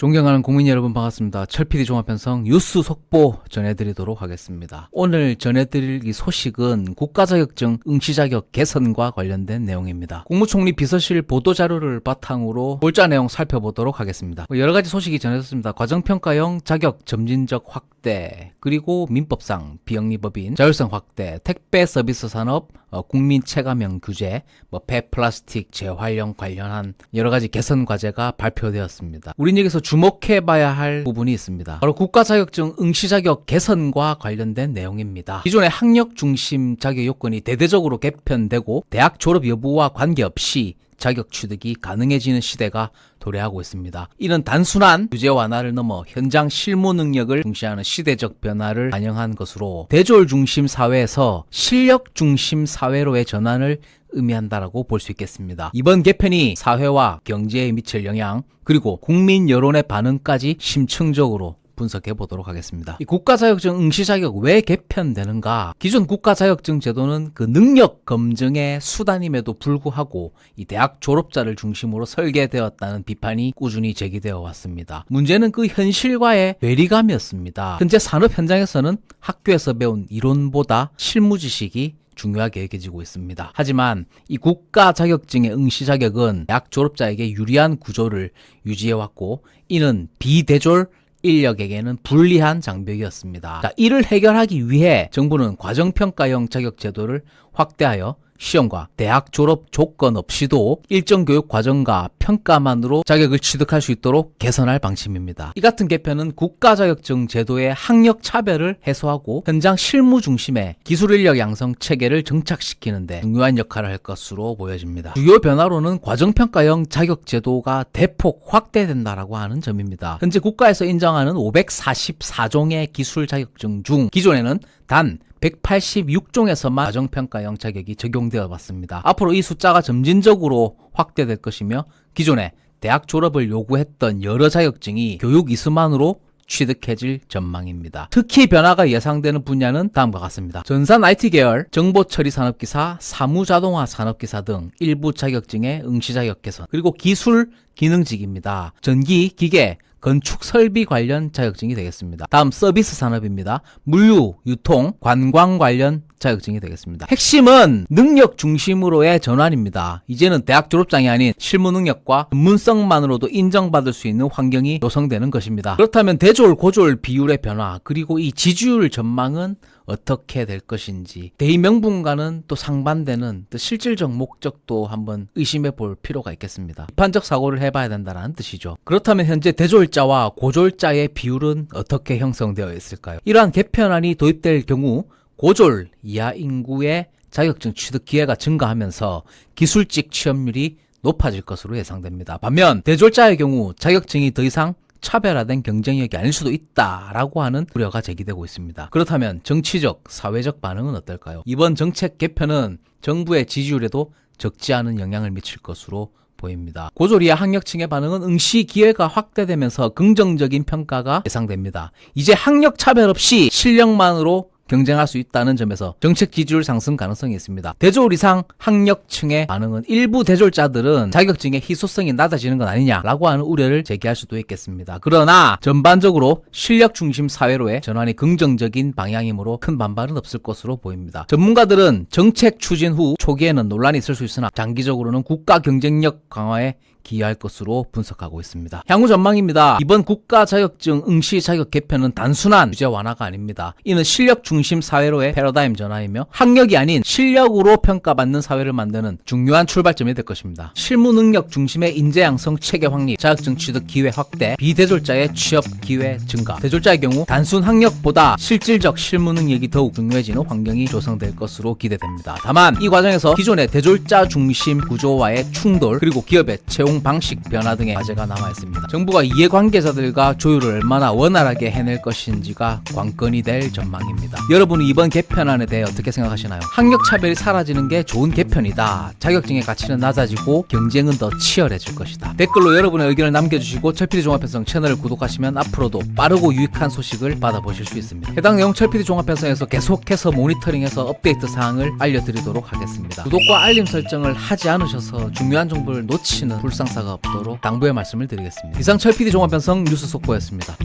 존경하는 국민 여러분 반갑습니다. 철PD 종합편성 뉴스 속보 전해드리도록 하겠습니다. 오늘 전해드릴 이 소식은 국가자격증 응시자격 개선과 관련된 내용입니다. 국무총리 비서실 보도자료를 바탕으로 골자 내용 살펴보도록 하겠습니다. 여러가지 소식이 전해졌습니다. 과정평가형 자격 점진적 확대, 그리고 민법상 비영리법인 자율성 확대, 택배 서비스 산업 국민 체감형 규제, 폐플라스틱 재활용 관련한 여러가지 개선 과제가 발표되었습니다. 우린 여기서 주목해봐야 할 부분이 있습니다. 바로 국가자격증 응시자격 개선과 관련된 내용입니다. 기존의 학력 중심 자격 요건이 대대적으로 개편되고 대학 졸업 여부와 관계없이 자격 취득이 가능해지는 시대가 도래하고 있습니다. 이는 단순한 규제 완화를 넘어 현장 실무 능력을 중시하는 시대적 변화를 반영한 것으로 대졸 중심 사회에서 실력 중심 사회로의 전환을 의미한다라고 볼 수 있겠습니다. 이번 개편이 사회와 경제에 미칠 영향, 그리고 국민 여론의 반응까지 심층적으로 분석해 보도록 하겠습니다. 이 국가자격증 응시자격 왜 개편되는가? 기존 국가자격증 제도는 그 능력 검증의 수단임에도 불구하고 이 대학 졸업자를 중심으로 설계되었다는 비판이 꾸준히 제기되어 왔습니다. 문제는 그 현실과의 괴리감이었습니다. 현재 산업 현장에서는 학교에서 배운 이론보다 실무 지식이 중요하게 여겨지고 있습니다. 하지만 이 국가 자격증의 응시 자격은 대학 졸업자에게 유리한 구조를 유지해왔고, 이는 비대졸 인력에게는 불리한 장벽이었습니다. 자, 이를 해결하기 위해 정부는 과정평가형 자격 제도를 확대하여 시험과 대학 졸업 조건 없이도 일정 교육 과정과 평가만으로 자격을 취득할 수 있도록 개선할 방침입니다. 이 같은 개편은 국가자격증 제도의 학력 차별을 해소하고 현장 실무 중심의 기술 인력 양성 체계를 정착시키는 데 중요한 역할을 할 것으로 보여집니다. 주요 변화로는 과정평가형 자격 제도가 대폭 확대된다라고 하는 점입니다. 현재 국가에서 인정하는 544종의 기술 자격증 중 기존에는 단 186종에서만 과정평가형 자격이 적용되어 왔습니다. 앞으로 이 숫자가 점진적으로 확대될 것이며 기존에 대학 졸업을 요구했던 여러 자격증이 교육 이수만으로 취득해질 전망입니다. 특히 변화가 예상되는 분야는 다음과 같습니다. 전산 IT 계열, 정보처리산업기사, 사무자동화 산업기사 등 일부 자격증의 응시자격 개선, 그리고 기술 기능직입니다. 전기, 기계, 건축 설비 관련 자격증이 되겠습니다. 다음 서비스 산업입니다. 물류, 유통, 관광 관련 자격증이 되겠습니다. 핵심은 능력 중심으로의 전환입니다. 이제는 대학 졸업장이 아닌 실무 능력과 전문성만으로도 인정받을 수 있는 환경이 조성되는 것입니다. 그렇다면 대졸, 고졸 비율의 변화, 그리고 이 지지율 전망은 어떻게 될 것인지, 대의 명분과는 또 상반되는 또 실질적 목적도 한번 의심해 볼 필요가 있겠습니다. 비판적 사고를 해봐야 된다는 뜻이죠. 그렇다면 현재 대졸자와 고졸자의 비율은 어떻게 형성되어 있을까요? 이러한 개편안이 도입될 경우 고졸 이하 인구의 자격증 취득 기회가 증가하면서 기술직 취업률이 높아질 것으로 예상됩니다. 반면 대졸자의 경우 자격증이 더 이상 차별화된 경쟁력이 아닐 수도 있다라고 하는 우려가 제기되고 있습니다. 그렇다면 정치적, 사회적 반응은 어떨까요? 이번 정책 개편은 정부의 지지율에도 적지 않은 영향을 미칠 것으로 보입니다. 고졸 이하 학력층의 반응은 응시 기회가 확대되면서 긍정적인 평가가 예상됩니다. 이제 학력 차별 없이 실력만으로 경쟁할 수 있다는 점에서 정책 지지율 상승 가능성이 있습니다. 대졸 이상 학력층의 반응은 일부 대졸자들은 자격증의 희소성이 낮아지는 건 아니냐라고 하는 우려를 제기할 수도 있겠습니다. 그러나 전반적으로 실력 중심 사회로의 전환이 긍정적인 방향이므로 큰 반발은 없을 것으로 보입니다. 전문가들은 정책 추진 후 초기에는 논란이 있을 수 있으나 장기적으로는 국가 경쟁력 강화에 기여할 것으로 분석하고 있습니다. 향후 전망입니다. 이번 국가 자격증 응시 자격 개편은 단순한 규제 완화가 아닙니다. 이는 실력 중심 사회로의 패러다임 전환이며 학력이 아닌 실력으로 평가받는 사회를 만드는 중요한 출발점이 될 것입니다. 실무 능력 중심의 인재 양성 체계 확립, 자격증 취득 기회 확대, 비대졸자의 취업 기회 증가, 대졸자의 경우 단순 학력보다 실질적 실무 능력이 더욱 중요해지는 환경이 조성될 것으로 기대됩니다. 다만 이 과정에서 기존의 대졸자 중심 구조와의 충돌, 그리고 기업의 채용 방식 변화 등의 과제가 남아있습니다. 정부가 이해관계자들과 조율을 얼마나 원활하게 해낼 것인지가 관건이 될 전망입니다. 여러분은 이번 개편안에 대해 어떻게 생각하시나요? 학력 차별이 사라지는 게 좋은 개편이다. 자격증의 가치는 낮아지고 경쟁은 더 치열해질 것이다. 댓글로 여러분의 의견을 남겨주시고 철PD 종합편성 채널을 구독하시면 앞으로도 빠르고 유익한 소식을 받아보실 수 있습니다. 해당 내용 철PD 종합편성에서 계속해서 모니터링해서 업데이트 사항을 알려드리도록 하겠습니다. 구독과 알림 설정을 하지 않으셔서 중요한 정보를 놓치는 불상 확장사가 없도록 당부의 말씀을 드리겠습니다. 이상 철PD 종합편성 뉴스 속보였습니다.